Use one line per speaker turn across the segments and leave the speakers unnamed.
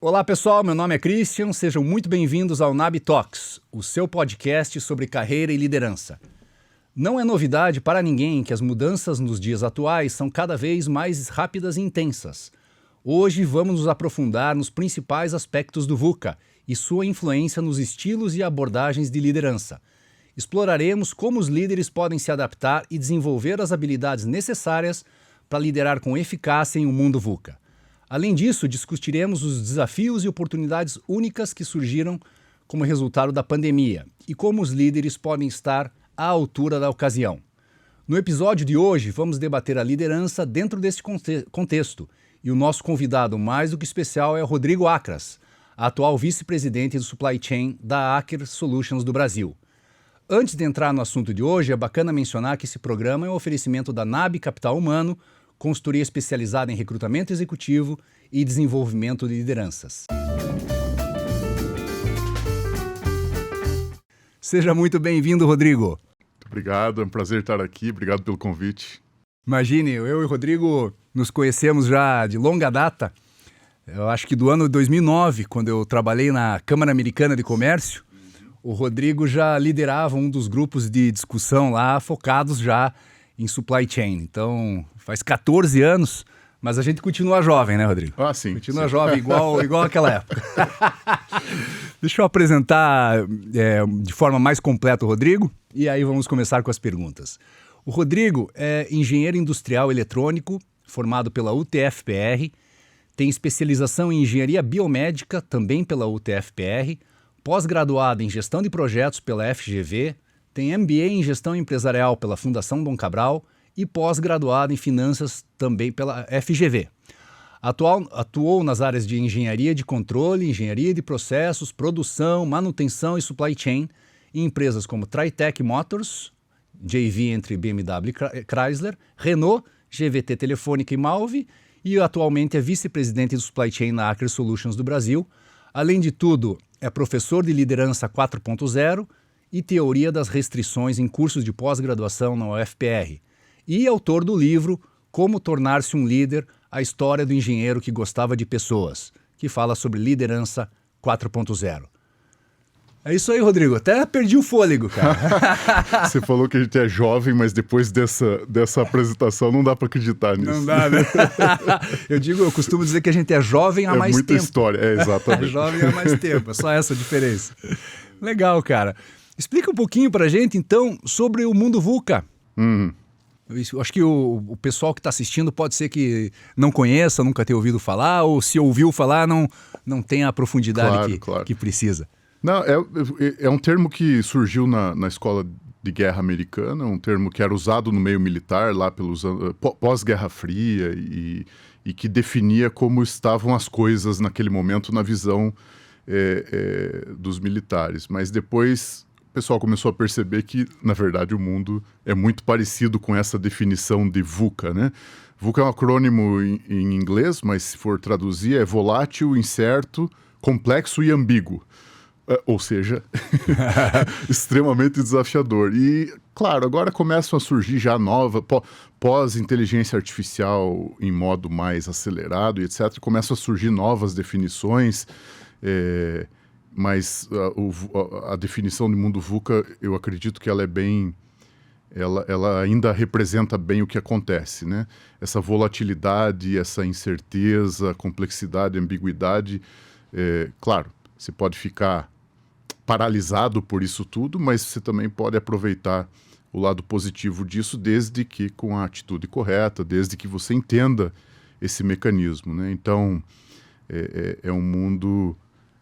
Olá pessoal, meu nome é Christian, sejam muito bem-vindos ao NAB Talks, o seu podcast sobre carreira e liderança. Não é novidade para ninguém que as mudanças nos dias atuais são cada vez mais rápidas e intensas. Hoje vamos nos aprofundar nos principais aspectos do VUCA e sua influência nos estilos e abordagens de liderança. Exploraremos como os líderes podem se adaptar e desenvolver as habilidades necessárias para liderar com eficácia em um mundo VUCA. Além disso, discutiremos os desafios e oportunidades únicas que surgiram como resultado da pandemia e como os líderes podem estar à altura da ocasião. No episódio de hoje, vamos debater a liderança dentro desse contexto e o nosso convidado mais do que especial é o Rodrigo Acras, atual vice-presidente do Supply Chain da Aker Solutions do Brasil. Antes de entrar no assunto de hoje, é bacana mencionar que esse programa é um oferecimento da NAB Capital Humano, consultoria especializada em recrutamento executivo e desenvolvimento de lideranças. Seja muito bem-vindo, Rodrigo.
Muito obrigado, é um prazer estar aqui, obrigado pelo convite.
Imagine, eu e o Rodrigo nos conhecemos já de longa data, eu acho que do ano 2009, quando eu trabalhei na Câmara Americana de Comércio, o Rodrigo já liderava um dos grupos de discussão lá, focados já em supply chain. Então, faz 14 anos, mas a gente continua jovem, né, Rodrigo?
Ah, sim.
Continua jovem, igual àquela época. Deixa eu apresentar de forma mais completa o Rodrigo, e aí vamos começar com as perguntas. O Rodrigo é engenheiro industrial eletrônico, formado pela UTFPR, tem especialização em engenharia biomédica, também pela UTFPR, pós-graduado em gestão de projetos pela FGV, tem MBA em gestão empresarial pela Fundação Dom Cabral e pós-graduado em finanças também pela FGV. Atuou nas áreas de engenharia de controle, engenharia de processos, produção, manutenção e supply chain em empresas como Tritec Motors, JV entre BMW e Chrysler, Renault, GVT Telefônica e Malve, e atualmente é vice-presidente do supply chain na Aker Solutions do Brasil. Além de tudo, é professor de liderança 4.0 e teoria das restrições em cursos de pós-graduação na UFPR, e autor do livro Como Tornar-se um Líder, a história do engenheiro que gostava de pessoas, que fala sobre liderança 4.0. É isso aí, Rodrigo. Até perdi o fôlego, cara.
Você falou que a gente é jovem, mas depois dessa apresentação não dá para acreditar nisso.
Não dá, né? Eu costumo dizer que a gente é jovem há mais tempo.
É muita história, exatamente.
Jovem há mais tempo, é só essa a diferença. Legal, cara. Explica um pouquinho pra gente, então, sobre o mundo VUCA. Eu acho que o pessoal que está assistindo pode ser que não conheça, nunca tenha ouvido falar, ou se ouviu falar, não tem a profundidade que precisa.
Não, é um termo que surgiu na escola de guerra americana, um termo que era usado no meio militar, lá pelos pós-Guerra Fria, e que definia como estavam as coisas naquele momento na visão dos militares. Mas depois o pessoal começou a perceber que, na verdade, o mundo é muito parecido com essa definição de VUCA, né? VUCA é um acrônimo em inglês, mas se for traduzir é volátil, incerto, complexo e ambíguo. Ou seja, extremamente desafiador. E, claro, agora começam a surgir já pós-inteligência artificial em modo mais acelerado e etc., começam a surgir novas definições, mas a definição de mundo VUCA, eu acredito que ela é bem... Ela ainda representa bem o que acontece, né? Essa volatilidade, essa incerteza, complexidade, ambiguidade. Claro, você pode ficar paralisado por isso tudo, mas você também pode aproveitar o lado positivo disso, desde que com a atitude correta, desde que você entenda esse mecanismo, né? Então, é um mundo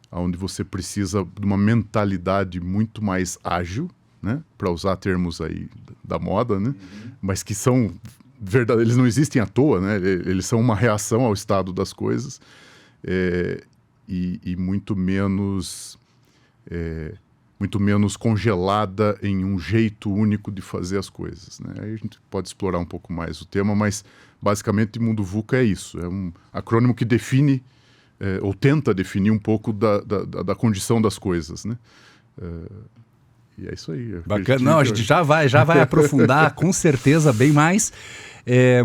onde você precisa de uma mentalidade muito mais ágil, né? Para usar termos aí da moda, né? Mas que são verdadeiros, eles não existem à toa, né? Eles são uma reação ao estado das coisas, e muito menos congelada em um jeito único de fazer as coisas, né? Aí a gente pode explorar um pouco mais o tema, mas basicamente mundo VUCA é isso, é um acrônimo que define ou tenta definir um pouco da condição das coisas, né? E é isso aí.
Bacana. Não, a gente já vai aprofundar com certeza bem mais.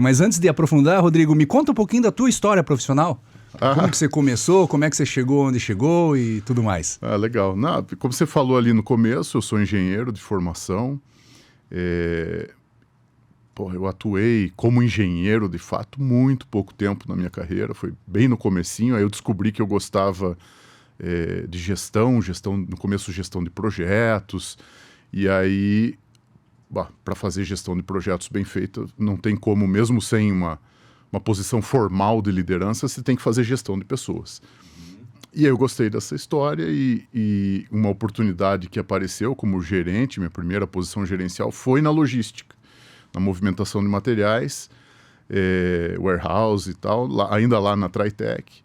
Mas antes de aprofundar, Rodrigo, me conta um pouquinho da tua história profissional. Como que você começou, como é que você chegou onde chegou e tudo mais.
Legal. Não, como você falou ali no começo, eu sou engenheiro de formação. Eu atuei como engenheiro, de fato, muito pouco tempo na minha carreira. Foi bem no comecinho, aí eu descobri que eu gostava de gestão, no começo gestão de projetos. E aí, para fazer gestão de projetos bem feita, não tem como, mesmo sem uma posição formal de liderança, você tem que fazer gestão de pessoas. E aí eu gostei dessa história e uma oportunidade que apareceu como gerente, minha primeira posição gerencial, foi na logística, na movimentação de materiais, warehouse e tal, ainda lá na Tritec.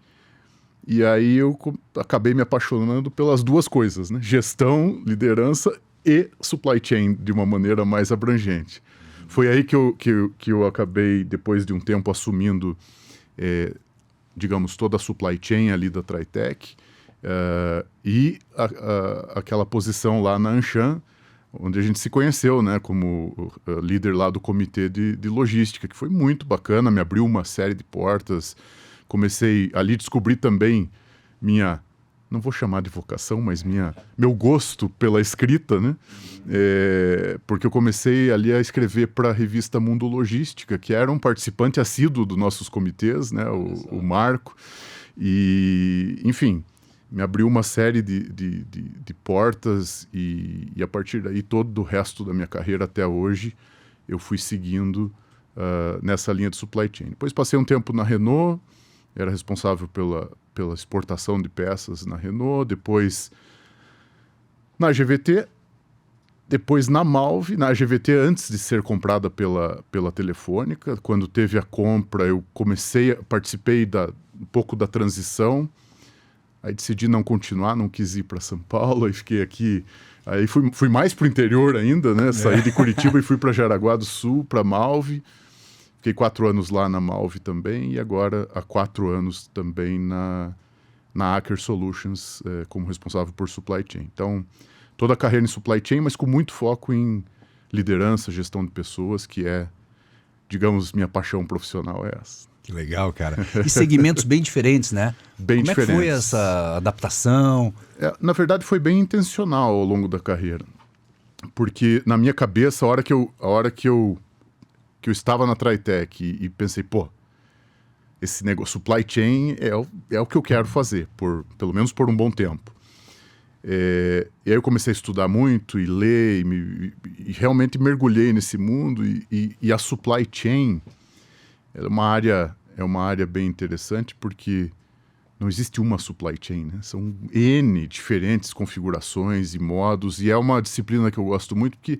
E aí eu acabei me apaixonando pelas duas coisas, né? Gestão, liderança e supply chain de uma maneira mais abrangente. Foi aí que eu acabei, depois de um tempo, assumindo, digamos, toda a supply chain ali da Tritec e aquela posição lá na Anshan, onde a gente se conheceu, né, como líder lá do comitê de logística, que foi muito bacana, me abriu uma série de portas. Comecei ali a descobrir também não vou chamar de vocação, mas meu gosto pela escrita, né? Porque eu comecei ali a escrever para a revista Mundo Logística, que era um participante assíduo dos nossos comitês, né? O Marco. E, enfim, me abriu uma série de portas e a partir daí todo o resto da minha carreira até hoje eu fui seguindo nessa linha de supply chain. Depois passei um tempo na Renault, era responsável pela exportação de peças na Renault, depois na GVT, depois na Malve. Na GVT, antes de ser comprada pela Telefônica, quando teve a compra, eu participei um pouco da transição, aí decidi não continuar, não quis ir para São Paulo, aí fiquei aqui, aí fui mais para o interior ainda, né? Saí de Curitiba e fui para Jaraguá do Sul, para Malve. Fiquei 4 anos lá na Malve também e agora há 4 anos também na Aker Solutions como responsável por supply chain. Então, toda a carreira em supply chain, mas com muito foco em liderança, gestão de pessoas, que digamos, minha paixão profissional é essa.
Que legal, cara. E segmentos bem diferentes, né?
Bem diferentes.
Como é que foi essa adaptação?
Na verdade, foi bem intencional ao longo da carreira. Porque na minha cabeça, a hora que eu estava na Tritec e pensei, esse negócio, supply chain é o que eu quero fazer, pelo menos por um bom tempo. E aí eu comecei a estudar muito e ler, e realmente mergulhei nesse mundo, e a supply chain é uma área bem interessante, porque não existe uma supply chain, né? São N diferentes configurações e modos, e é uma disciplina que eu gosto muito, porque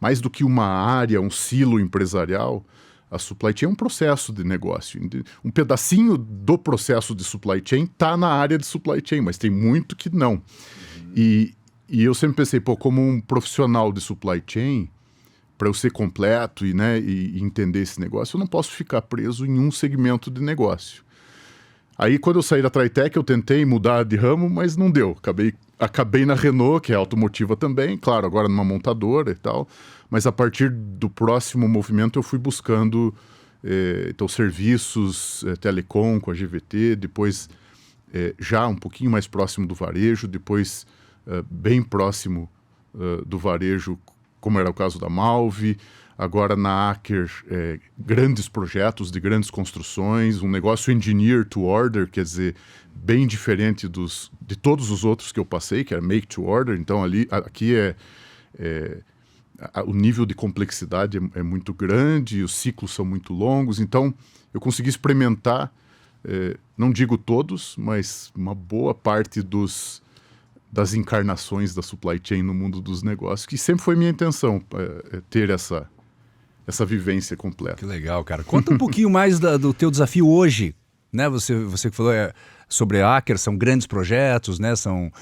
mais do que uma área, um silo empresarial, a supply chain é um processo de negócio. Um pedacinho do processo de supply chain está na área de supply chain, mas tem muito que não. E eu sempre pensei, como um profissional de supply chain, para eu ser completo e entender esse negócio, eu não posso ficar preso em um segmento de negócio. Aí, quando eu saí da Tritec, eu tentei mudar de ramo, mas não deu. Acabei na Renault, que é automotiva também, claro, agora numa montadora e tal, mas a partir do próximo movimento eu fui buscando então, serviços, telecom com a GVT, depois já um pouquinho mais próximo do varejo, depois bem próximo do varejo, como era o caso da Malve. Agora na Aker, grandes projetos de grandes construções, um negócio engineer to order, quer dizer, bem diferente de todos os outros que eu passei, que era make to order. Então aqui o nível de complexidade é muito grande, os ciclos são muito longos. Então eu consegui experimentar, não digo todos, mas uma boa parte das encarnações da supply chain no mundo dos negócios, que sempre foi minha intenção, ter essa vivência completa.
Que legal, cara. Conta um pouquinho mais do teu desafio hoje, né? Você que falou sobre a Aker, são grandes projetos, né? São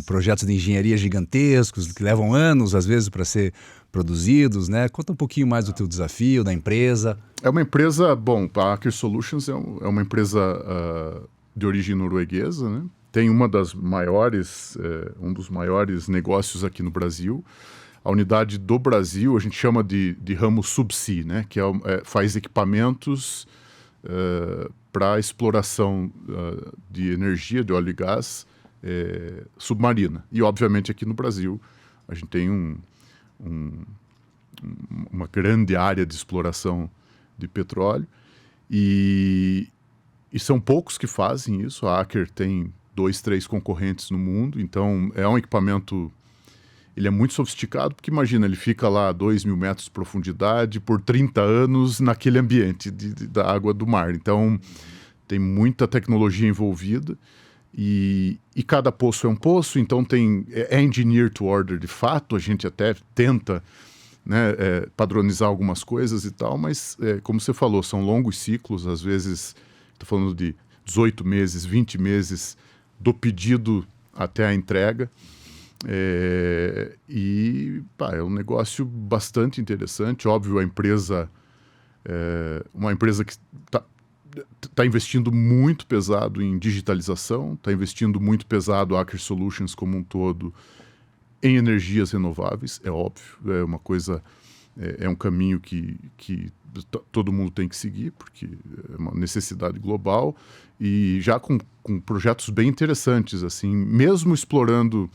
projetos de engenharia gigantescos, que levam anos, às vezes, para ser produzidos, né? Conta um pouquinho mais do teu desafio, da empresa.
É uma empresa, a Aker Solutions é uma empresa de origem norueguesa, né? Tem um dos maiores negócios aqui no Brasil. A unidade do Brasil, a gente chama de ramo subsea, né? Que faz equipamentos para a exploração de energia, de óleo e gás submarina. E, obviamente, aqui no Brasil, a gente tem uma grande área de exploração de petróleo e são poucos que fazem isso. A Aker tem 2, 3 concorrentes no mundo, então é um equipamento, ele é muito sofisticado, porque imagina, ele fica lá a 2.000 metros de profundidade por 30 anos naquele ambiente da água do mar. Então tem muita tecnologia envolvida e cada poço é um poço, então é engineer to order de fato. A gente até tenta, né, padronizar algumas coisas e tal, mas como você falou, são longos ciclos, às vezes estou falando de 18 meses, 20 meses do pedido até a entrega. É um negócio bastante interessante. Óbvio, uma empresa que está investindo muito pesado em digitalização, está investindo muito pesado a Aker Solutions como um todo em energias renováveis, é óbvio, é uma coisa, é um caminho que todo mundo tem que seguir, porque é uma necessidade global, e já com projetos bem interessantes, assim, mesmo explorando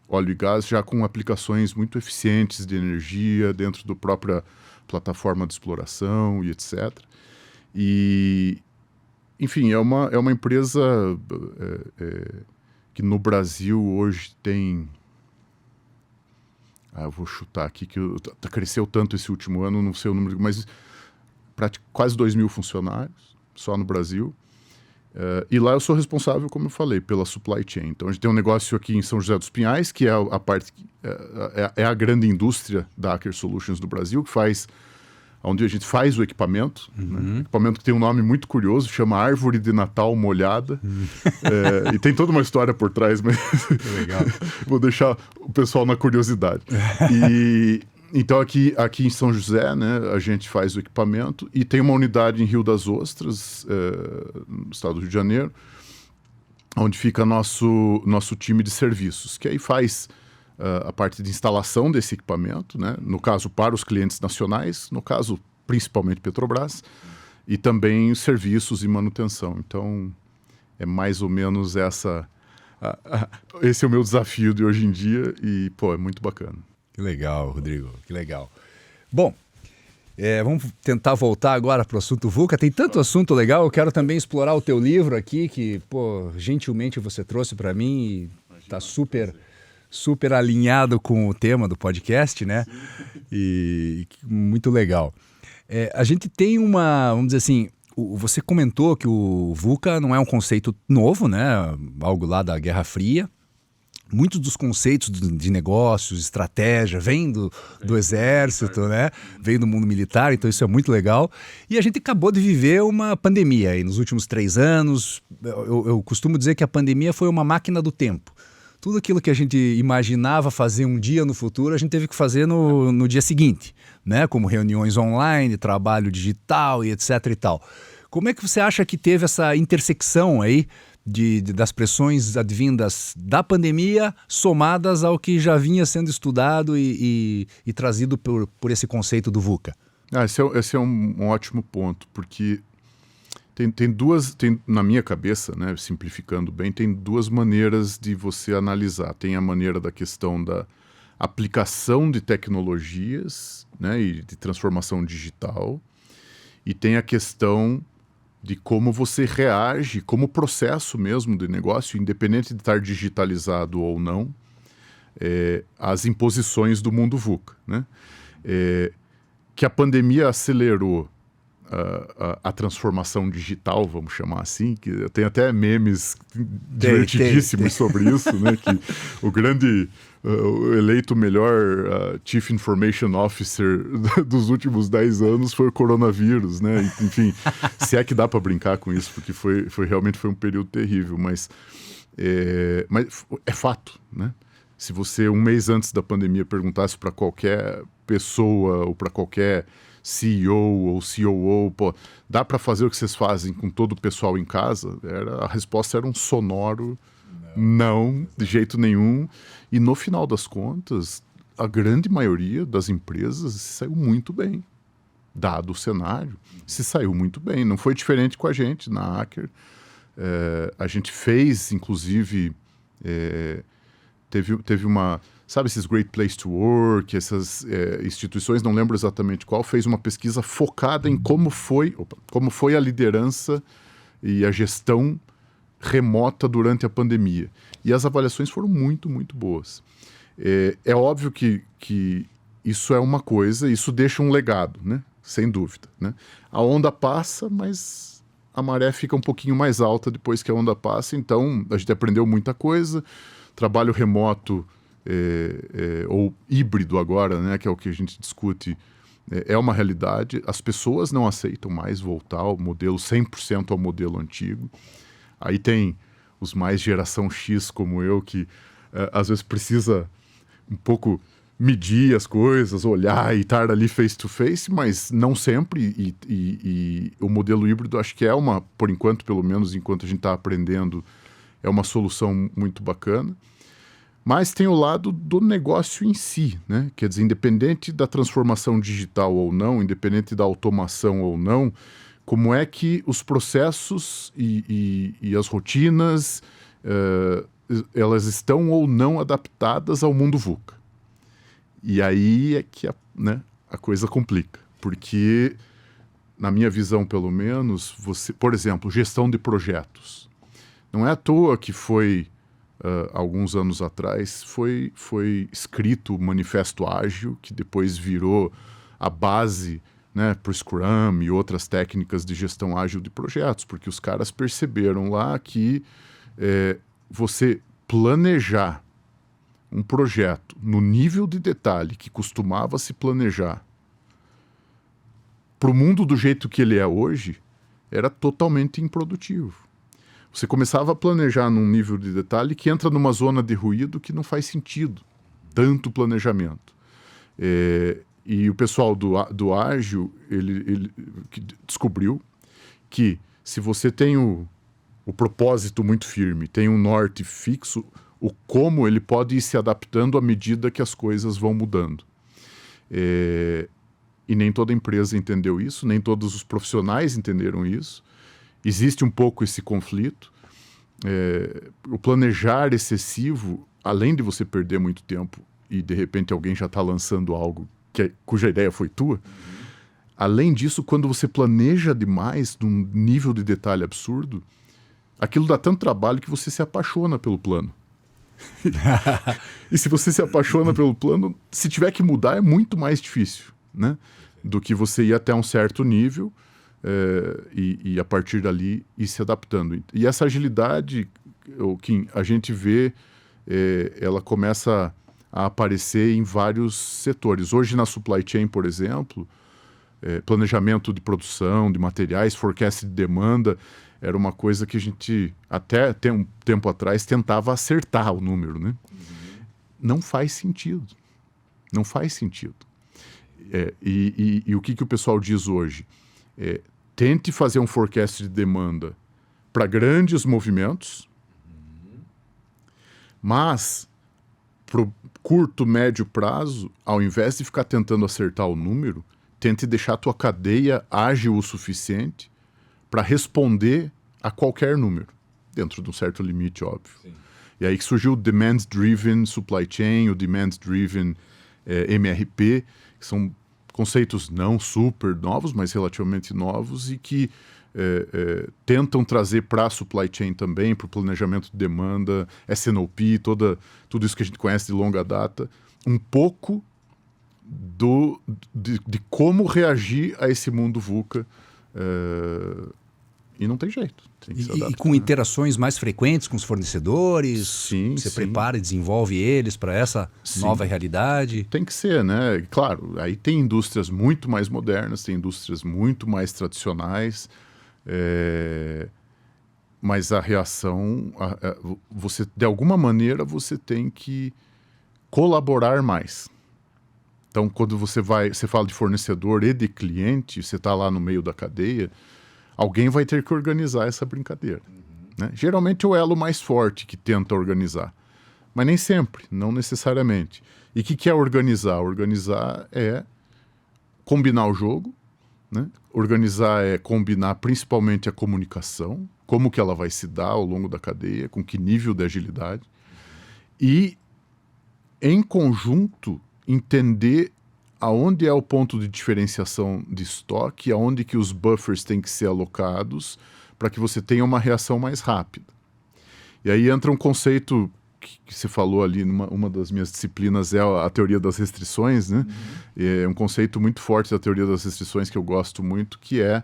óleo e gás, já com aplicações muito eficientes de energia dentro da própria plataforma de exploração e etc. E, enfim, é uma empresa que no Brasil hoje tem... eu vou chutar aqui, que cresceu tanto esse último ano, não sei o número, mas quase 2.000 funcionários só no Brasil. E lá eu sou responsável, como eu falei, pela supply chain. Então a gente tem um negócio aqui em São José dos Pinhais, que é a parte, é a grande indústria da Aker Solutions do Brasil, que faz, onde a gente faz o equipamento, né? Equipamento que tem um nome muito curioso, chama Árvore de Natal Molhada. E tem toda uma história por trás, mas
legal.
Vou deixar o pessoal na curiosidade. Então aqui em São José, né, a gente faz o equipamento e tem uma unidade em Rio das Ostras, no estado do Rio de Janeiro, onde fica nosso time de serviços, que aí faz a parte de instalação desse equipamento, né, no caso para os clientes nacionais, no caso principalmente Petrobras, e também serviços e manutenção. Então é mais ou menos esse é o meu desafio de hoje em dia e, é muito bacana.
Que legal, Rodrigo, que legal. Bom, vamos tentar voltar agora para o assunto VUCA. Tem tanto assunto legal, eu quero também explorar o teu livro aqui, que, gentilmente você trouxe para mim e está super alinhado com o tema do podcast, né? E muito legal. A gente tem vamos dizer assim, você comentou que o VUCA não é um conceito novo, né? Algo lá da Guerra Fria. Muitos dos conceitos de negócios, estratégia, vêm do exército, né? Vêm do mundo militar, então isso é muito legal. E a gente acabou de viver uma pandemia aí nos últimos 3 anos. Eu costumo dizer que a pandemia foi uma máquina do tempo. Tudo aquilo que a gente imaginava fazer um dia no futuro, a gente teve que fazer no dia seguinte, né? Como reuniões online, trabalho digital e etc e tal. Como é que você acha que teve essa intersecção aí das pressões advindas da pandemia somadas ao que já vinha sendo estudado e trazido por esse conceito do VUCA?
Esse é um ótimo ponto, porque tem na minha cabeça, né, simplificando bem, tem 2 maneiras de você analisar. Tem a maneira da questão da aplicação de tecnologias, né, e de transformação digital, e tem a questão de como você reage, como processo mesmo de negócio, independente de estar digitalizado ou não, às imposições do mundo VUCA, né? Que a pandemia acelerou a transformação digital, vamos chamar assim, que tem até memes divertidíssimos sobre isso, né? Que o grande eleito melhor Chief Information Officer dos últimos 10 anos foi o coronavírus, né? Enfim, se é que dá para brincar com isso, porque realmente foi um período terrível, mas é fato, né? Se você, 1 mês antes da pandemia, perguntasse para qualquer pessoa ou para qualquer CEO ou COO, dá para fazer o que vocês fazem com todo o pessoal em casa? A resposta era um sonoro não, de jeito nenhum. E no final das contas, a grande maioria das empresas saiu muito bem. dado o cenário, se saiu muito bem. Não foi diferente com a gente na Aker. A gente fez, inclusive, teve uma... Sabe esses Great Place to Work, essas instituições, não lembro exatamente qual, fez uma pesquisa focada em como foi a liderança e a gestão remota durante a pandemia. E as avaliações foram muito, muito boas. É óbvio que isso é uma coisa, isso deixa um legado, né? Sem dúvida, né? A onda passa, mas a maré fica um pouquinho mais alta depois que a onda passa, então a gente aprendeu muita coisa. Trabalho remoto ou híbrido agora, né, que é o que a gente discute, é uma realidade. As pessoas não aceitam mais voltar ao modelo 100% ao modelo antigo. Aí tem os mais geração X como eu, que às vezes precisa um pouco medir as coisas, olhar e estar ali face to face, mas não sempre. E o modelo híbrido acho que por enquanto, pelo menos enquanto a gente está aprendendo, é uma solução muito bacana. Mas tem o lado do negócio em si, né? Quer dizer, independente da transformação digital ou não, independente da automação ou não, como é que os processos e as rotinas, elas estão ou não adaptadas ao mundo VUCA. E aí é que a coisa complica. Porque, na minha visão pelo menos, por exemplo, gestão de projetos. Não é à toa que alguns anos atrás, foi escrito o Manifesto Ágil, que depois virou a base, né, para o Scrum e outras técnicas de gestão ágil de projetos, porque os caras perceberam lá que você planejar um projeto no nível de detalhe que costumava se planejar para o mundo do jeito que ele é hoje, era totalmente improdutivo. Você começava a planejar num nível de detalhe que entra numa zona de ruído que não faz sentido, tanto planejamento. E o pessoal do Ágil, ele descobriu que se você tem o propósito muito firme, tem um norte fixo, o como ele pode ir se adaptando à medida que as coisas vão mudando. E nem toda empresa entendeu isso, nem todos os profissionais entenderam isso. Existe um pouco esse conflito. O planejar excessivo, além de você perder muito tempo e de repente alguém já está lançando algo cuja ideia foi tua, além disso, quando você planeja demais, num nível de detalhe absurdo, aquilo dá tanto trabalho que você se apaixona pelo plano. E se você se apaixona pelo plano, se tiver que mudar, é muito mais difícil, né? Do que você ir até um certo nível e a partir dali ir se adaptando. E essa agilidade, Kim, a gente vê, ela começa a aparecer em vários setores. Hoje na supply chain, por exemplo, planejamento de produção, de materiais, forecast de demanda, era uma coisa que a gente até um tempo atrás tentava acertar o número, né? Não faz sentido. Não faz sentido. E o que o pessoal diz hoje? Tente fazer um forecast de demanda para grandes movimentos, mas para o curto, médio prazo, ao invés de ficar tentando acertar o número, tente deixar a tua cadeia ágil o suficiente para responder a qualquer número, dentro de um certo limite, óbvio. Sim. E aí que surgiu o Demand Driven Supply Chain, o Demand Driven MRP, que são conceitos não super novos, mas relativamente novos e que tentam trazer para a supply chain também, para o planejamento de demanda, SNOP, tudo isso que a gente conhece de longa data, um pouco de como reagir a esse mundo VUCA. E não tem jeito. Tem que se adaptar,
e com interações mais frequentes com os fornecedores?
Sim,
você
sim.
prepara e desenvolve eles para essa nova realidade?
Tem que ser, né? Claro, aí tem indústrias muito mais modernas, tem indústrias muito mais tradicionais, mas a reação, você, de alguma maneira, você tem que colaborar mais. Então, quando você fala de fornecedor e de cliente, você está lá no meio da cadeia, alguém vai ter que organizar essa brincadeira. Né? Geralmente é o elo mais forte que tenta organizar, mas nem sempre, não necessariamente. E o que é organizar? Organizar é combinar o jogo, né? Organizar é combinar principalmente a comunicação, como que ela vai se dar ao longo da cadeia, com que nível de agilidade. E, em conjunto, entender aonde é o ponto de diferenciação de estoque, aonde que os buffers têm que ser alocados para que você tenha uma reação mais rápida. E aí entra um conceito que você falou ali, uma das minhas disciplinas é a teoria das restrições, né? É um conceito muito forte da teoria das restrições que eu gosto muito, que é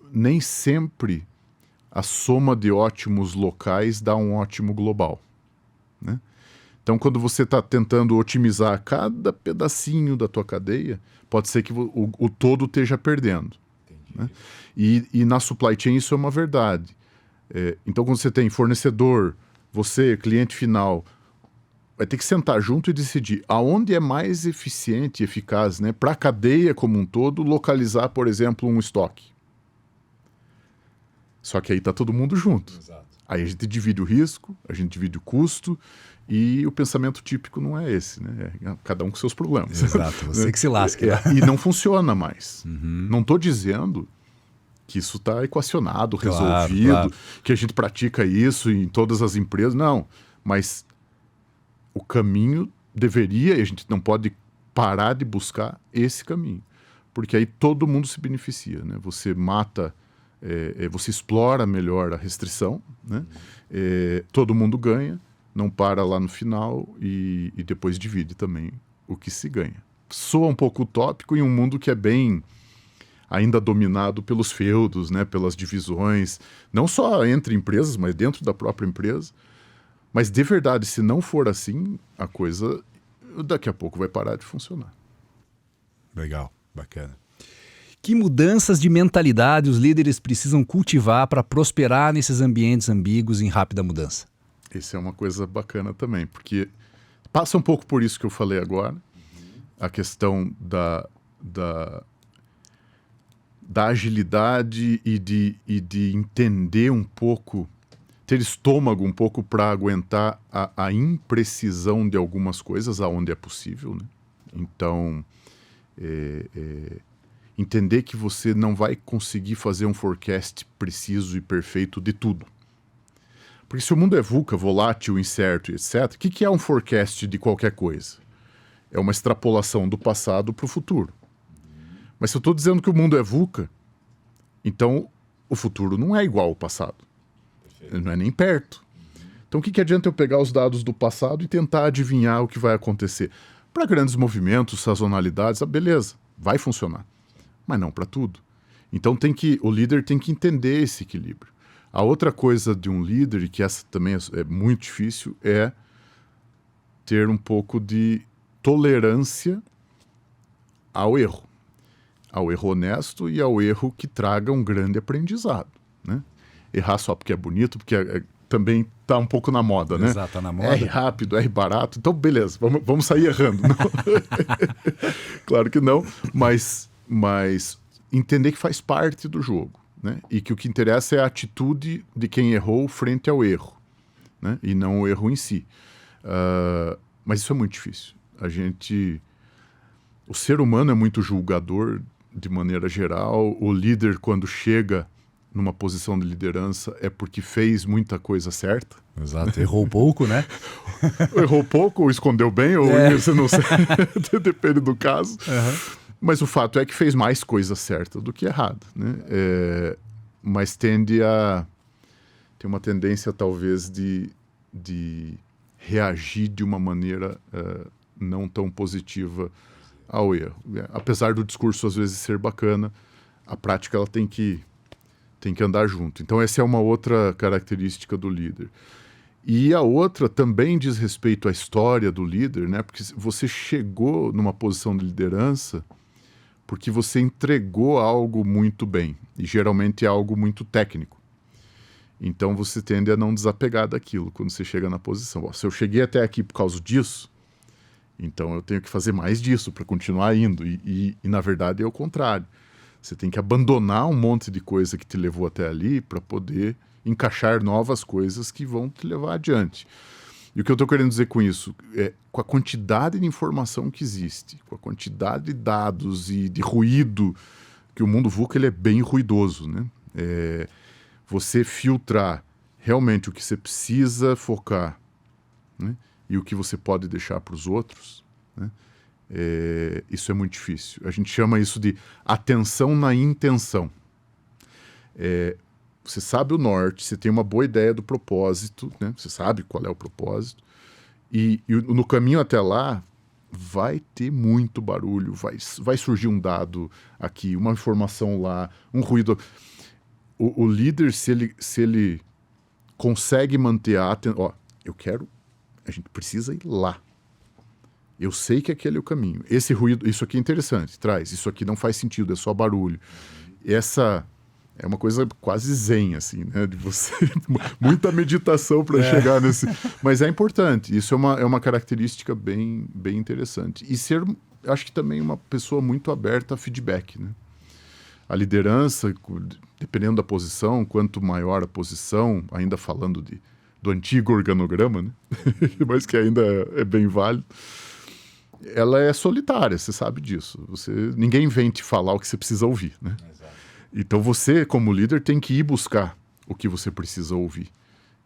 nem sempre a soma de ótimos locais dá um ótimo global, né? Então, quando você está tentando otimizar cada pedacinho da tua cadeia, pode ser que o todo esteja perdendo, né? E na supply chain isso é uma verdade. Então, quando você tem fornecedor, você, cliente final, vai ter que sentar junto e decidir aonde é mais eficiente e eficaz, né, para a cadeia como um todo, localizar, por exemplo, um estoque. Só que aí está todo mundo junto.
Exato.
Aí a gente divide o risco, a gente divide o custo, e o pensamento típico não é esse, né? É cada um com seus problemas.
Exato, você que se lasca.
E não funciona mais. Não estou dizendo que isso está equacionado, resolvido, claro. Que a gente pratica isso em todas as empresas. Não, mas o caminho deveria, e a gente não pode parar de buscar esse caminho. Porque aí todo mundo se beneficia, né? Você mata, você explora melhor a restrição, né? Todo mundo ganha, não para lá no final e depois divide também o que se ganha. Soa um pouco utópico em um mundo que é bem ainda dominado pelos feudos, né, pelas divisões, não só entre empresas, mas dentro da própria empresa. Mas, de verdade, se não for assim, a coisa daqui a pouco vai parar de funcionar.
Legal, bacana. Que mudanças de mentalidade os líderes precisam cultivar para prosperar nesses ambientes ambíguos em rápida mudança?
Essa é uma coisa bacana também, porque passa um pouco por isso que eu falei agora, a questão da agilidade e de entender um pouco, ter estômago um pouco para aguentar a imprecisão de algumas coisas aonde é possível, né? Então, entender que você não vai conseguir fazer um forecast preciso e perfeito de tudo. Porque se o mundo é VUCA, volátil, incerto, etc., o que é um forecast de qualquer coisa? É uma extrapolação do passado para o futuro. Mas se eu estou dizendo que o mundo é VUCA, então o futuro não é igual ao passado. Perfeito. Não é nem perto. Então o que adianta eu pegar os dados do passado e tentar adivinhar o que vai acontecer? Para grandes movimentos, sazonalidades, beleza, vai funcionar. Mas não para tudo. Então o líder tem que entender esse equilíbrio. A outra coisa de um líder, e que essa também é muito difícil, é ter um pouco de tolerância ao erro. Ao erro honesto e ao erro que traga um grande aprendizado, né? Errar só porque é bonito, porque também está um pouco na moda, né?
Exato, tá na moda.
Erre rápido, erre barato, então beleza, vamos sair errando. Claro que não, mas entender que faz parte do jogo, né? E que o que interessa é a atitude de quem errou frente ao erro, né? E não o erro em si. Mas isso é muito difícil. O ser humano é muito julgador de maneira geral. O líder, quando chega numa posição de liderança, é porque fez muita coisa certa.
Exato, errou pouco, né?
Errou pouco, ou escondeu bem, ou você não sabe, depende do caso. Uhum. Mas o fato é que fez mais coisa certa do que errada, né? Mas tem uma tendência, talvez, de reagir de uma maneira não tão positiva ao erro. Apesar do discurso às vezes ser bacana, a prática ela tem que andar junto. Então essa é uma outra característica do líder. E a outra também diz respeito à história do líder, né? Porque você chegou numa posição de liderança porque você entregou algo muito bem, e geralmente é algo muito técnico. Então você tende a não desapegar daquilo quando você chega na posição. Se eu cheguei até aqui por causa disso, então eu tenho que fazer mais disso para continuar indo. E na verdade é o contrário. Você tem que abandonar um monte de coisa que te levou até ali para poder encaixar novas coisas que vão te levar adiante. E o que eu estou querendo dizer com isso? Com a quantidade de informação que existe, com a quantidade de dados e de ruído, que o mundo VUCA ele é bem ruidoso, né? Você filtrar realmente o que você precisa focar, né? E o que você pode deixar para os outros, né? Isso é muito difícil. A gente chama isso de atenção na intenção. Você sabe o norte, você tem uma boa ideia do propósito, né? Você sabe qual é o propósito, e no caminho até lá vai ter muito barulho, vai surgir um dado aqui, uma informação lá, um ruído. O líder, se ele consegue manter a atenção, a gente precisa ir lá. Eu sei que aquele é o caminho. Esse ruído, isso aqui é interessante, traz. Isso aqui não faz sentido, é só barulho. Essa é uma coisa quase zen, assim, né? De você... Muita meditação para chegar nesse... Mas é importante. Isso é uma característica bem interessante. E ser, acho que também uma pessoa muito aberta a feedback, né? A liderança, dependendo da posição, quanto maior a posição, ainda falando do antigo organograma, né? Mas que ainda é bem válido, ela é solitária, você sabe disso. Ninguém vem te falar o que você precisa ouvir, né? Exato. Então você, como líder, tem que ir buscar o que você precisa ouvir.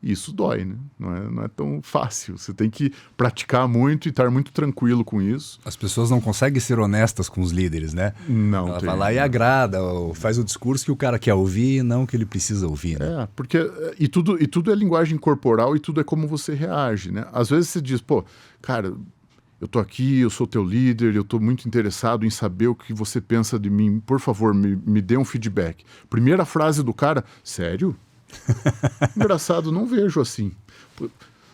E isso dói, né? Não é tão fácil. Você tem que praticar muito e estar muito tranquilo com isso.
As pessoas não conseguem ser honestas com os líderes, né?
Não.
Ela vai lá e agrada, ou faz o discurso que o cara quer ouvir e não o que ele precisa ouvir, né?
Porque... E tudo é linguagem corporal e tudo é como você reage, né? Às vezes você diz, cara... Eu tô aqui, eu sou teu líder, eu tô muito interessado em saber o que você pensa de mim. Por favor, me dê um feedback. Primeira frase do cara, sério? Engraçado, não vejo assim.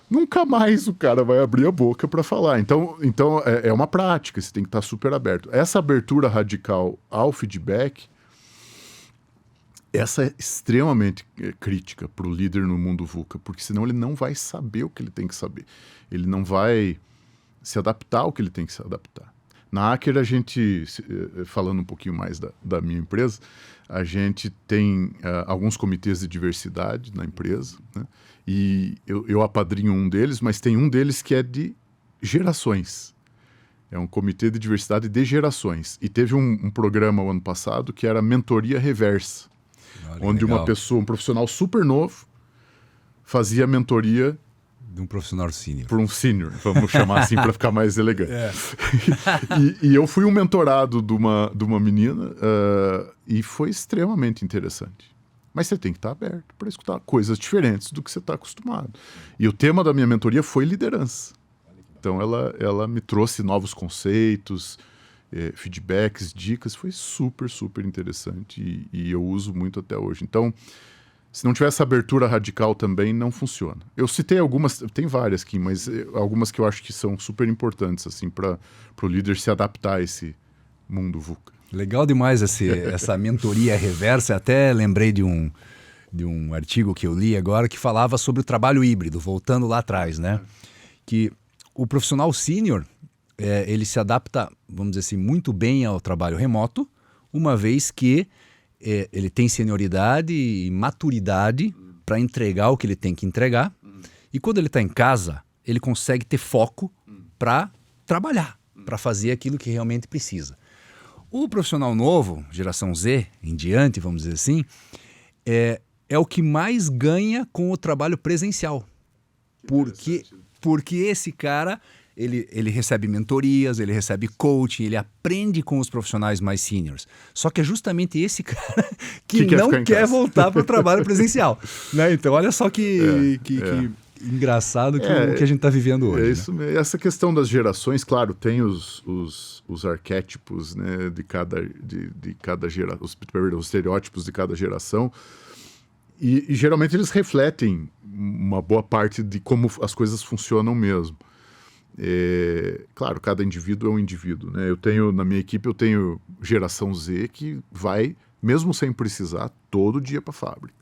Nunca mais o cara vai abrir a boca para falar. Então é uma prática, você tem que estar super aberto. Essa abertura radical ao feedback, essa é extremamente crítica para o líder no mundo VUCA, porque senão ele não vai saber o que ele tem que saber. Ele não vai se adaptar ao que ele tem que se adaptar. Na Aker, a gente, falando um pouquinho mais da minha empresa, a gente tem alguns comitês de diversidade na empresa, né? E eu apadrinho um deles, mas tem um deles que é de gerações. É um comitê de diversidade de gerações. E teve um programa o ano passado que era mentoria reversa, onde legal. Um profissional super novo, fazia mentoria
de um profissional sênior.
Por um sênior, vamos chamar assim para ficar mais elegante. E eu fui um mentorado de uma menina e foi extremamente interessante. Mas você tem que estar aberto para escutar coisas diferentes do que você está acostumado. E o tema da minha mentoria foi liderança. Então ela me trouxe novos conceitos, feedbacks, dicas. Foi super, super interessante e eu uso muito até hoje. Então, se não tiver essa abertura radical também, não funciona. Eu citei algumas, tem várias aqui, mas algumas que eu acho que são super importantes assim, para o líder se adaptar a esse mundo VUCA.
Legal demais essa mentoria reversa. Até lembrei de um artigo que eu li agora que falava sobre o trabalho híbrido, voltando lá atrás, né? Que o profissional sênior, ele se adapta, vamos dizer assim, muito bem ao trabalho remoto, uma vez que ele tem senioridade e maturidade para entregar o que ele tem que entregar. E quando ele está em casa, ele consegue ter foco para trabalhar, para fazer aquilo que realmente precisa. O profissional novo, geração Z em diante, vamos dizer assim, é o que mais ganha com o trabalho presencial. Porque esse cara... Ele recebe mentorias, ele recebe coaching, ele aprende com os profissionais mais seniors. Só que é justamente esse cara que não quer voltar para o trabalho presencial. Né? Então, olha só que engraçado o que a gente está vivendo hoje.
É isso mesmo. Essa questão das gerações, claro, tem os arquétipos, né, de cada geração, os estereótipos de cada geração. E geralmente eles refletem uma boa parte de como as coisas funcionam mesmo. Claro, cada indivíduo é um indivíduo, né? Na minha equipe eu tenho geração Z que vai, mesmo sem precisar, todo dia para a fábrica.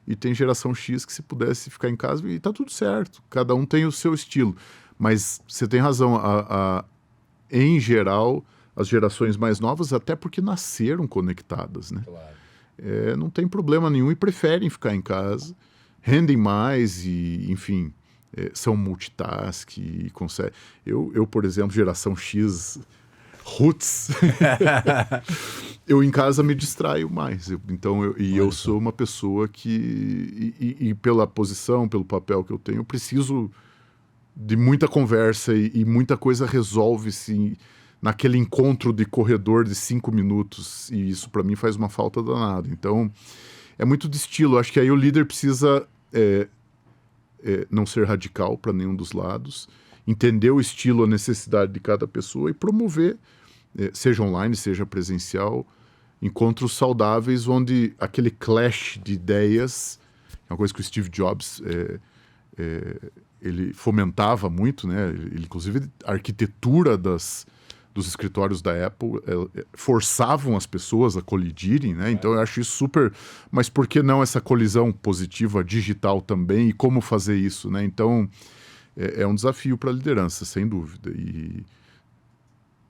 E tem geração X que se pudesse ficar em casa e tá tudo certo. Cada um tem o seu estilo. Mas você tem razão, em geral, as gerações mais novas, até porque nasceram conectadas, né? Claro. Não tem problema nenhum e preferem ficar em casa, rendem mais e, enfim... são multitask e conseguem. Eu, por exemplo, geração X, roots, eu em casa me distraio mais. Eu sou uma pessoa que, e pela posição, pelo papel que eu tenho, eu preciso de muita conversa e muita coisa resolve-se naquele encontro de corredor de 5 minutos, e isso para mim faz uma falta danada. Então, é muito de estilo. Acho que aí o líder precisa não ser radical para nenhum dos lados, entender o estilo, a necessidade de cada pessoa e promover, seja online, seja presencial, encontros saudáveis onde aquele clash de ideias, é uma coisa que o Steve Jobs ele fomentava muito, né? Ele, inclusive, a arquitetura dos escritórios da Apple forçavam as pessoas a colidirem, né? Então eu acho isso super... Mas por que não essa colisão positiva digital também? E como fazer isso, né? Então é um desafio para a liderança, sem dúvida. E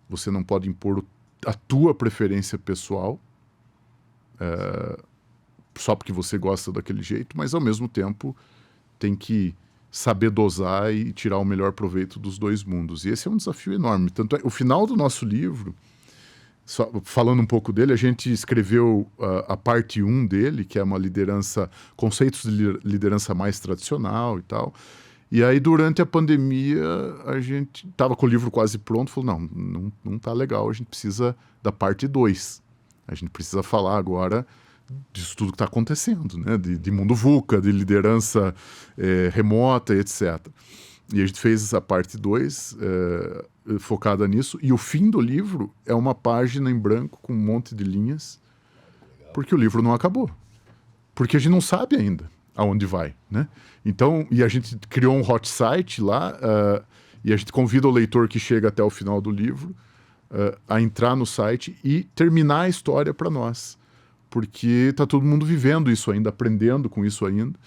você não pode impor a tua preferência pessoal só porque você gosta daquele jeito, mas ao mesmo tempo tem que saber dosar e tirar o melhor proveito dos dois mundos. E esse é um desafio enorme. Tanto o final do nosso livro, falando um pouco dele, a gente escreveu a parte 1 dele, que é uma liderança, conceitos de liderança mais tradicional e tal. E aí, durante a pandemia, a gente estava com o livro quase pronto, falou, não tá legal, a gente precisa da parte 2. A gente precisa falar agora disso tudo que está acontecendo, né? De mundo VUCA, de liderança remota, etc. E a gente fez essa parte 2 focada nisso, e o fim do livro é uma página em branco com um monte de linhas, porque o livro não acabou. Porque a gente não sabe ainda aonde vai, né? Então, e a gente criou um hot site lá, e a gente convida o leitor que chega até o final do livro a entrar no site e terminar a história para nós. Porque está todo mundo vivendo isso ainda, aprendendo com isso ainda.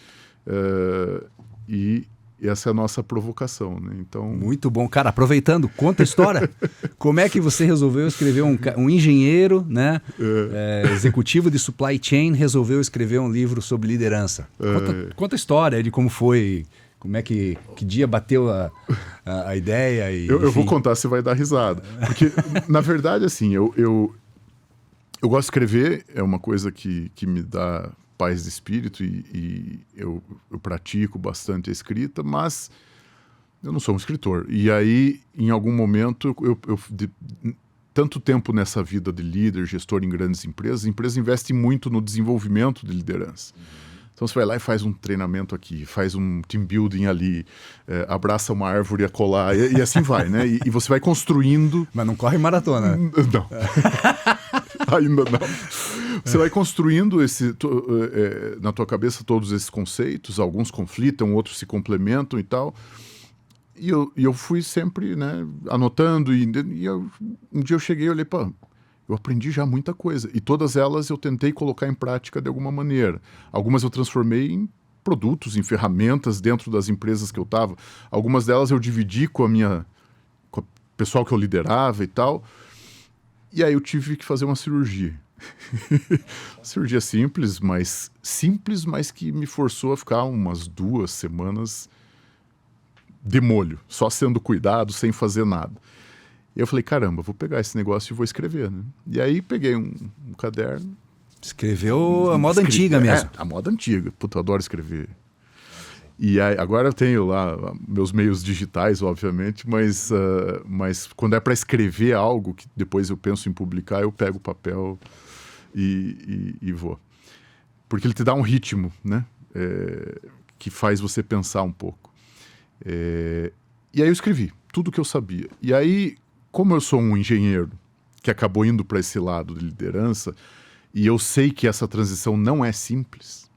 E essa é a nossa provocação, né? Então...
Muito bom. Cara, aproveitando, conta a história. Como é que você resolveu escrever um engenheiro, né? Executivo de supply chain, resolveu escrever um livro sobre liderança? Conta a história de como foi, como é que dia bateu a ideia.
Eu vou contar, você vai dar risada. Porque, na verdade, assim, eu gosto de escrever, é uma coisa que me dá paz de espírito e eu pratico bastante a escrita, mas eu não sou um escritor. E aí, em algum momento, tanto tempo nessa vida de líder, gestor em grandes empresas, a empresa investe muito no desenvolvimento de liderança. Então você vai lá e faz um treinamento aqui, faz um team building ali, abraça uma árvore a colar, e assim vai, né? E você vai construindo...
Mas não corre maratona.
Não. Ainda não. Você vai construindo na tua cabeça todos esses conceitos, alguns conflitam, outros se complementam e tal. E eu fui sempre, né, anotando, um dia eu cheguei e olhei, eu aprendi já muita coisa. E todas elas eu tentei colocar em prática de alguma maneira. Algumas eu transformei em produtos, em ferramentas dentro das empresas que eu estava. Algumas delas eu dividi com o pessoal que eu liderava e tal. E aí eu tive que fazer uma cirurgia. Cirurgia simples, mas que me forçou a ficar umas 2 semanas de molho, só sendo cuidado, sem fazer nada. E eu falei, caramba, vou pegar esse negócio e vou escrever, né? E aí peguei um caderno.
Escreveu a moda antiga mesmo.
A moda antiga. Puta, eu adoro escrever. E aí, agora eu tenho lá meus meios digitais, obviamente, mas quando é para escrever algo que depois eu penso em publicar, eu pego o papel e vou. Porque ele te dá um ritmo, né? Que faz você pensar um pouco. E aí eu escrevi tudo que eu sabia. E aí, como eu sou um engenheiro que acabou indo para esse lado de liderança, e eu sei que essa transição não é simples,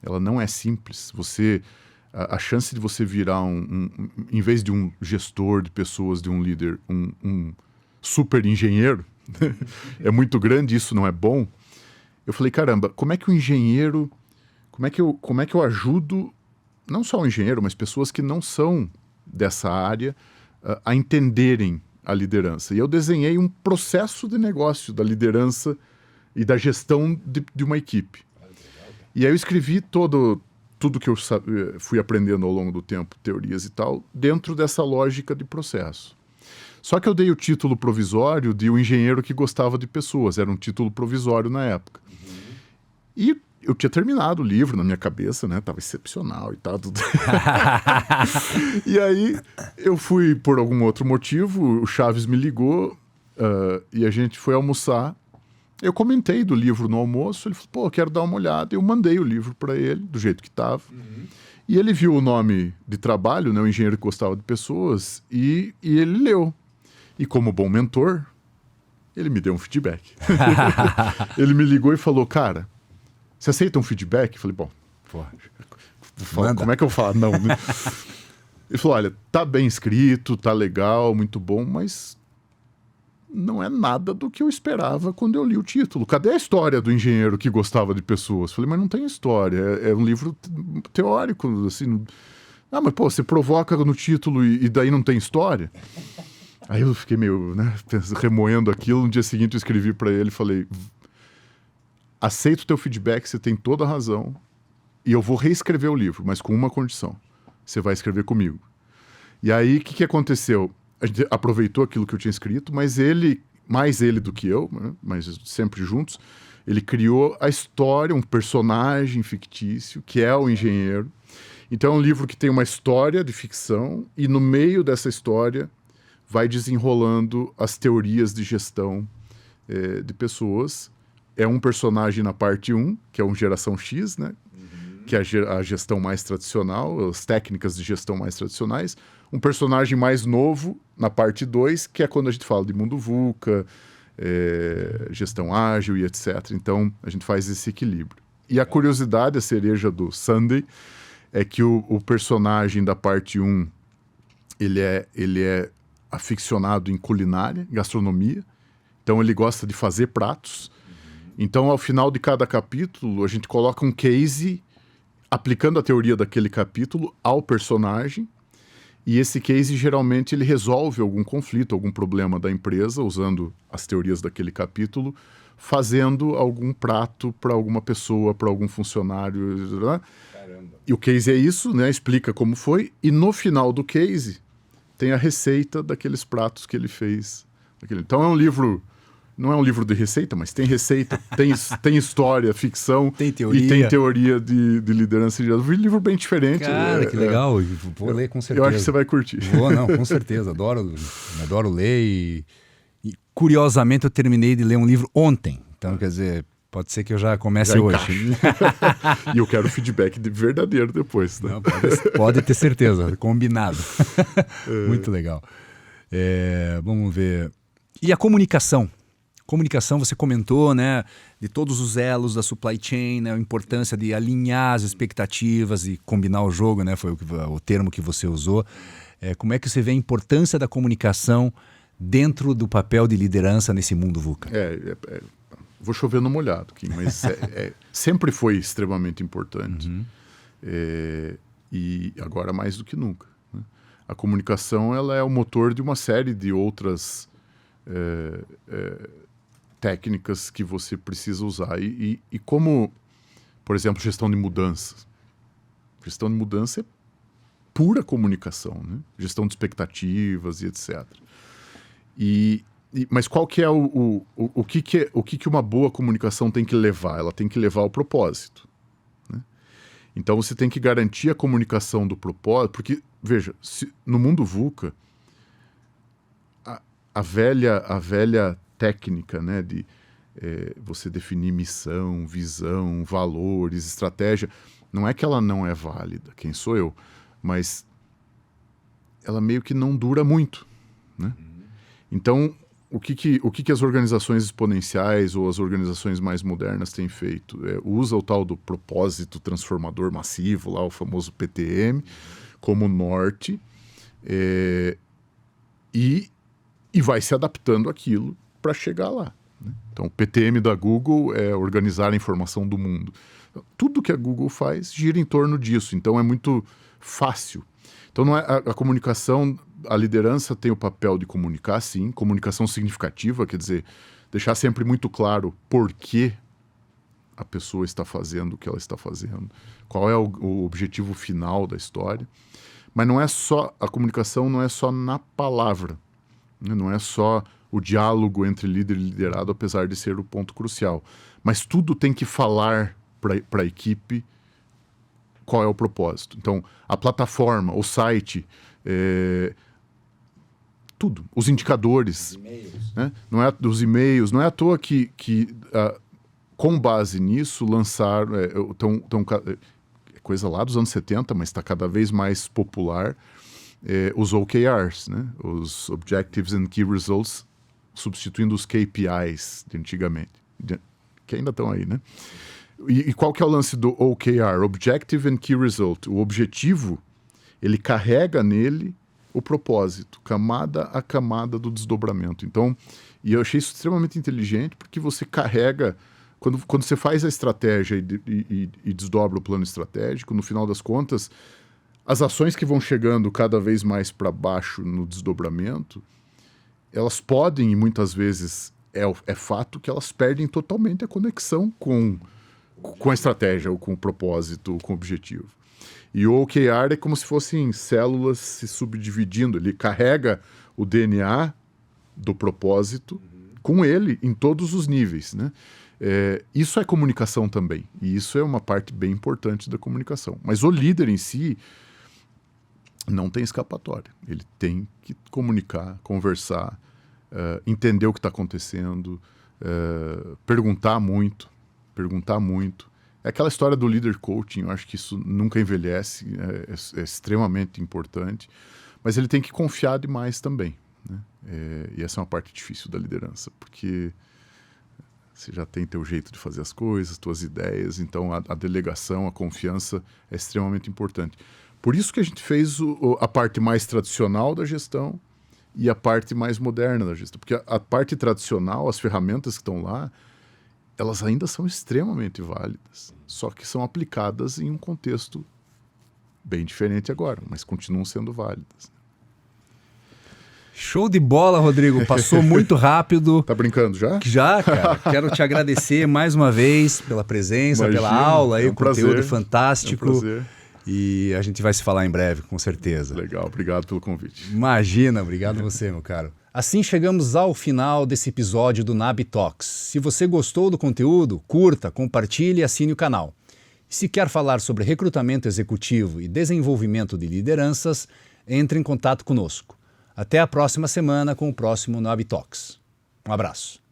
ela não é simples. A chance de você virar em vez de um gestor de pessoas, de um líder, um super engenheiro, é muito grande, isso não é bom. Eu falei, caramba, como é que o engenheiro, como é que eu ajudo, não só o engenheiro, mas pessoas que não são dessa área, a entenderem a liderança. E eu desenhei um processo de negócio da liderança e da gestão de uma equipe. E aí eu escrevi todo tudo que eu fui aprendendo ao longo do tempo, teorias e tal, dentro dessa lógica de processo. Só que eu dei o título provisório de O Engenheiro que Gostava de Pessoas. Era um título provisório na época. E eu tinha terminado o livro na minha cabeça, né? Tava excepcional e tal. Tudo. E aí eu fui, por algum outro motivo, o Chaves me ligou e a gente foi almoçar. Eu comentei do livro no almoço, ele falou, pô, quero dar uma olhada. Eu mandei o livro para ele, do jeito que estava. E ele viu o nome de trabalho, né? O Engenheiro que Gostava de Pessoas, e ele leu. E como bom mentor, ele me deu um feedback. Ele me ligou e falou, cara, você aceita um feedback? Eu falei, bom, como é que eu falo? Não, né? Ele falou, olha, tá bem escrito, tá legal, muito bom, mas não é nada do que eu esperava quando eu li o título. Cadê a história do engenheiro que gostava de pessoas? Eu falei, mas não tem história, é um livro teórico, assim. Ah, mas pô, você provoca no título e daí não tem história? Aí eu fiquei meio, né, remoendo aquilo. No dia seguinte eu escrevi para ele e falei, aceito o teu feedback, você tem toda a razão, e eu vou reescrever o livro, mas com uma condição, você vai escrever comigo. E aí, o que aconteceu? A gente aproveitou aquilo que eu tinha escrito, mas ele, mais ele do que eu, né, mas sempre juntos, ele criou a história, um personagem fictício, que é o engenheiro. Então é um livro que tem uma história de ficção, e no meio dessa história vai desenrolando as teorias de gestão de pessoas. É um personagem na parte 1, que é um geração X, né? Que é a gestão mais tradicional, as técnicas de gestão mais tradicionais. Um personagem mais novo na parte 2, que é quando a gente fala de mundo VUCA, gestão ágil e etc. Então, a gente faz esse equilíbrio. E a curiosidade, a cereja do Sunday, é que o personagem da parte 1, ele é aficionado em culinária, gastronomia. Então, ele gosta de fazer pratos. Então, ao final de cada capítulo, a gente coloca um case aplicando a teoria daquele capítulo ao personagem, e esse case, geralmente, ele resolve algum conflito, algum problema da empresa, usando as teorias daquele capítulo, fazendo algum prato para alguma pessoa, para algum funcionário. Né? Caramba. E o case é isso, né? Explica como foi, e no final do case tem a receita daqueles pratos que ele fez. Então, é um livro... Não é um livro de receita, mas tem receita, tem história, ficção,
tem teoria.
E tem teoria de liderança. Um livro bem diferente.
Cara, que legal. Vou ler com certeza.
Eu acho que você vai curtir.
Vou, não, com certeza. Adoro ler e curiosamente eu terminei de ler um livro ontem. Então, quer dizer, pode ser que eu já comece hoje.
E eu quero feedback verdadeiro depois. Né?
Não, pode ter certeza, combinado. Muito legal. Vamos ver. E a comunicação? Comunicação, você comentou, né, de todos os elos da supply chain, né, a importância de alinhar as expectativas e combinar o jogo, né, foi o termo que você usou. Como é que você vê a importância da comunicação dentro do papel de liderança nesse mundo VUCA?
Vou chover no molhado aqui, mas sempre foi extremamente importante.
Uhum.
E agora mais do que nunca. Né? A comunicação, ela é o motor de uma série de outras técnicas que você precisa usar. E como, por exemplo, gestão de mudanças. Gestão de mudança é pura comunicação, né? Gestão de expectativas e etc. Mas qual que é o que uma boa comunicação tem que levar? Ela tem que levar ao propósito. Né? Então você tem que garantir a comunicação do propósito, porque, veja, no mundo VUCA, a velha técnica, né, de você definir missão, visão, valores, estratégia, não é que ela não é válida, quem sou eu, mas ela meio que não dura muito. Né? Então, o que as organizações exponenciais ou as organizações mais modernas têm feito? Usa o tal do propósito transformador massivo, lá, o famoso PTM, como norte, e vai se adaptando àquilo para chegar lá. Né? Então, o PTM da Google é organizar a informação do mundo. Tudo que a Google faz gira em torno disso, então é muito fácil. Então, não é a comunicação, a liderança tem o papel de comunicar, sim, comunicação significativa, quer dizer, deixar sempre muito claro por que a pessoa está fazendo o que ela está fazendo, qual é o objetivo final da história. Mas não é só, a comunicação não é só na palavra, né? Não é só o diálogo entre líder e liderado, apesar de ser o ponto crucial. Mas tudo tem que falar para a equipe qual é o propósito. Então, a plataforma, o site, tudo, os indicadores, né? Não é dos e-mails, não é à toa que com base nisso lançaram, coisa lá dos anos 70, mas está cada vez mais popular, os OKRs, né? Os Objectives and Key Results, substituindo os KPIs de antigamente, que ainda estão aí, né? E qual que é o lance do OKR? Objective and Key Result. O objetivo, ele carrega nele o propósito, camada a camada do desdobramento. Então, e eu achei isso extremamente inteligente, porque você carrega, quando você faz a estratégia e desdobra o plano estratégico, no final das contas, as ações que vão chegando cada vez mais para baixo no desdobramento, elas podem, e muitas vezes é fato, que elas perdem totalmente a conexão com a estratégia, ou com o propósito, ou com o objetivo. E o OKR é como se fossem células se subdividindo. Ele carrega o DNA do propósito com ele em todos os níveis, né? Isso é comunicação também. E isso é uma parte bem importante da comunicação. Mas o líder em si não tem escapatória. Ele tem que comunicar, conversar, entender o que está acontecendo, perguntar muito. É aquela história do leader coaching, eu acho que isso nunca envelhece, é extremamente importante, mas ele tem que confiar demais também, né? E essa é uma parte difícil da liderança, porque você já tem teu jeito de fazer as coisas, tuas ideias, então a delegação, a confiança é extremamente importante. Por isso que a gente fez a parte mais tradicional da gestão e a parte mais moderna da gestão, porque a parte tradicional, as ferramentas que estão lá, elas ainda são extremamente válidas, só que são aplicadas em um contexto bem diferente agora, mas continuam sendo válidas.
Show de bola, Rodrigo. Passou muito rápido.
Tá brincando já?
Já, cara. Quero te agradecer mais uma vez pela presença, pela aula, aí, o conteúdo fantástico.
É um prazer.
E a gente vai se falar em breve, com certeza.
Legal, obrigado pelo convite.
Imagina, obrigado a você, meu caro. Assim chegamos ao final desse episódio do NAB Talks. Se você gostou do conteúdo, curta, compartilhe e assine o canal. E se quer falar sobre recrutamento executivo e desenvolvimento de lideranças, entre em contato conosco. Até a próxima semana com o próximo NAB Talks. Um abraço.